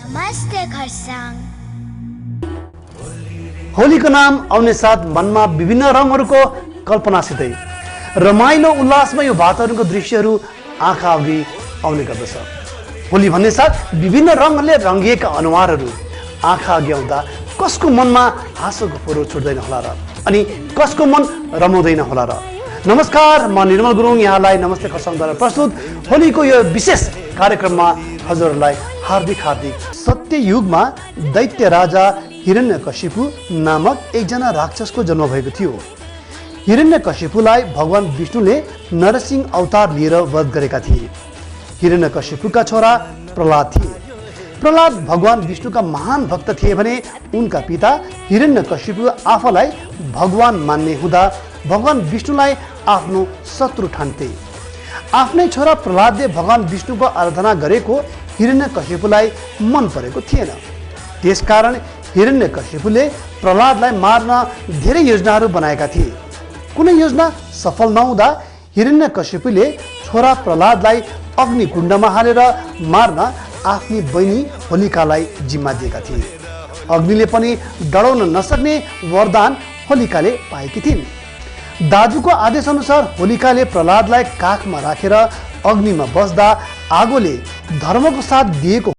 नमस्ते खरसाङ। होलीको नाम आउने साथ मनमा विभिन्न रङहरूको कल्पनासितै रमाइलो उल्लासमय यो वातावरणको दृश्यहरू आँखा अघि आउने गर्दछ। होली भन्ने साथ विभिन्न रङहरूले रङ्गिएका अनुहारहरू आँखा अघि आउँदा कसको मनमा हाँसोको फोरो छुट्दैन होला र, अनि कसको मन रमाउँदैन होला र। नमस्कार, म निर्मल गुरुङ यहाँलाई नमस्ते खरसाङद्वारा प्रस्तुत होलीको यो विशेष कार्यक्रममा हजुरहरूलाई हार्दिक हार्दिक। सत्ययुगमा दैत्य राजा हिरण्यकशिपु नामक एकजना राक्षसको जन्म भएको थियो। हिरण्यकशिपुलाई भगवान विष्णुले नरसिंह अवतार लिएर वध गरेका थिए। हिरण्यकशिपुका छोरा प्रहलाद थिए। प्रहलाद भगवान विष्णुका महान भक्त थिए भने उनका पिता हिरण्यकशिपु आफूलाई भगवान मान्ने हुँदा भगवान विष्णुलाई आफ्नो शत्रु ठान्थे। आफ्नै छोरा प्रहलादले भगवान विष्णुको आराधना गरेको हिरण्यकशिपुलाई मन परेको थिएन। त्यसकारण हिरण्यकशिपुले प्रहलादलाई मार्न धेरै योजनाहरू बनाएका थिए। कुनै योजना सफल नहुँदा हिरण्यकशिपुले छोरा प्रहलादलाई अग्निकुण्डमा हालेर मार्न आफ्नी बहिनी होलिकालाई जिम्मा दिएका थिए। अग्निले पनि डढाउन नसक्ने वरदान होलिकाले पाएकी थिइन्। दाजुको आदेशअनुसार होलिकाले प्रहलादलाई काखमा राखेर अग्निमा बस्दा आगोले धर्मको साथ दिएको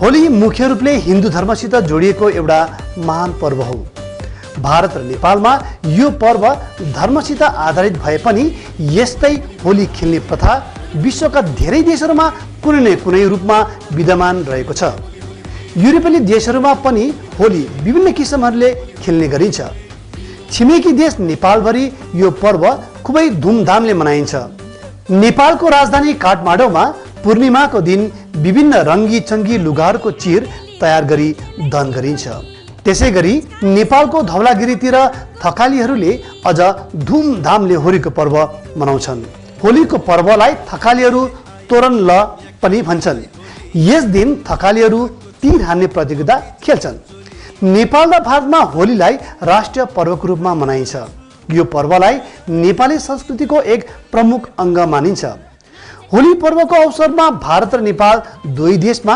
होली मुख्य रूपले हिन्दू धर्मसित जोडिएको एउटा महान पर्व हो। भारत र नेपालमा यो पर्व धर्मसित आधारित भए पनि यस्तै होली खेल्ने प्रथा विश्वका धेरै देशहरूमा कुनै न कुनै रूपमा विद्यमान रहेको छ। युरोपेली देशहरूमा पनि होली विभिन्न किसिमहरूले खेल्ने गरिन्छ। छिमेकी देश नेपालभरि यो पर्व खुबै धुमधामले मनाइन्छ। नेपालको राजधानी काठमाडौँमा पूर्णिमाको दिन विभिन्न रङ्गी चङ्गी लुगाहरूको चिर तयार गरी दहन गरिन्छ। त्यसैगरी नेपालको धवलागिरीतिर थकालीहरूले अझ धुमधामले होलीको पर्व मनाउँछन्। होलीको पर्वलाई थकालीहरू तोरण ल पनि भन्छन्। यस दिन थकालीहरू तीर हान्ने प्रतियोगिता खेल्छन्। नेपाल र भारतमा होलीलाई राष्ट्रिय पर्वको रूपमा मनाइन्छ। यो पर्वलाई नेपाली संस्कृतिको एक प्रमुख अङ्ग मानिन्छ। होली पर्वको अवसरमा भारत र नेपाल दुई देशमा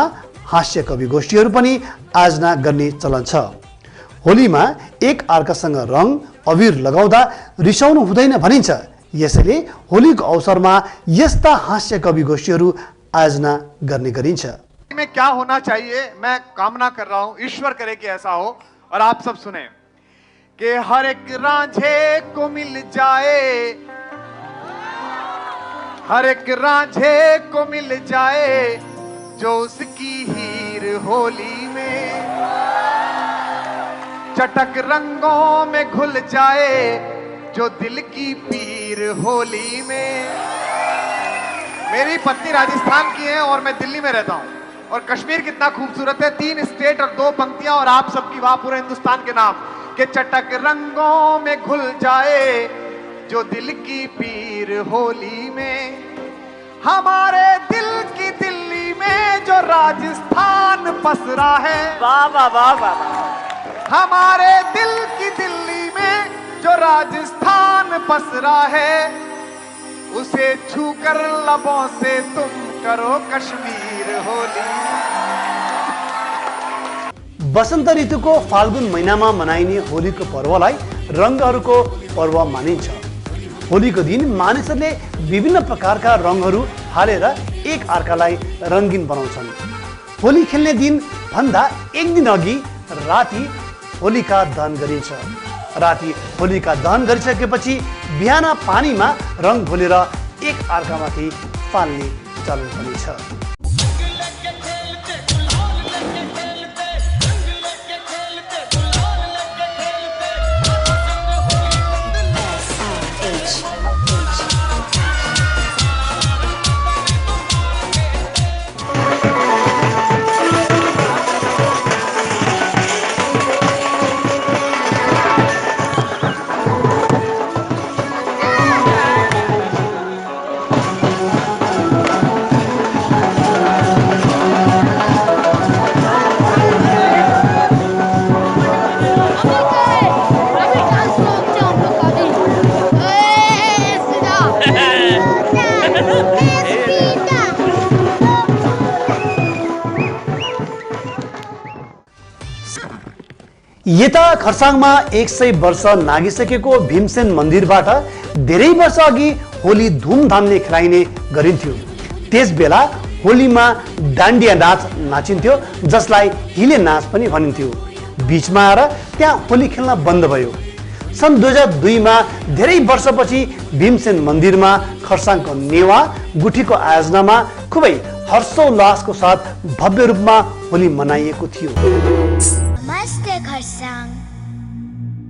हास्य कवि गोष्ठीहरू पनि आयोजना गर्ने चलन छ। होलीमा एक अर्कासँग रङ अबिर लगाउँदा रिसाउनु हुँदैन भनिन्छ। यसैले होलीको अवसरमा यस्ता हास्य कवि गोष्ठीहरू आयोजना गर्ने गरिन्छ। में क्या होना चाहिए, मैं कामना कर रहा हूं, ईश्वर करे कि ऐसा हो। और आप सब सुने कि हर एक रांझे को मिल जाए, हर एक रांझे को मिल जाए जो उसकी हीर होली में, चटक रंगों में घुल जाए जो दिल की पीर होली में। मेरी पत्नी राजस्थान की है और मैं दिल्ली में रहता हूं। और कश्मीर कितना खूबसूरत है, 3 स्टेट और 2 पंक्तियां और आप सबकी वाह पूरे हिंदुस्तान के नाम के चटक रंगों में घुल जाए जो दिल की पीर होली में। हमारे दिल की दिल्ली में जो राजस्थान पसरा है, वाह वाह वाह वाह, हमारे दिल की दिल्ली में जो राजस्थान पसरा है, उसे छूकर लबों से तुम करो कश्मीर होली। वसन्त ऋतुको फाल्गुन महिनामा मनाइने होलीको पर्वलाई रङ्गहरूको पर्व मानिन्छ। होलीको दिन मानिसहरूले विभिन्न प्रकारका रङहरू हालेर एक अर्कालाई रङ्गीन बनाउँछन्। होली खेल्ने दिन भन्दा एक दिन अघि राति होलिका दहन गरिन्छ। राति होलिका दहन गरिसकेपछि बिहान पानीमा रङ घोलेर एक अर्कामाथि फाल्ने चलन पनि छ। यता खरसाङमा 100 वर्ष नागिसकेको भीमसेन मन्दिरबाट धेरै वर्ष अघि होली धुमधामले खेलाइने गरिन्थ्यो। त्यसबेला होलीमा डान्डिया नाच नाचिन्थ्यो, जसलाई हिले नाच पनि भनिन्थ्यो। बीचमा आएर त्यहाँ होली खेल्न बन्द भयो। सन् 2002 मा धेरै वर्षपछि भीमसेन मन्दिरमा खरसाङको नेवा गुठीको आयोजनामा खुबै हर्षोल्लासको साथ भव्य रूपमा होली मनाइएको थियो। नमस्ते खरसाङ।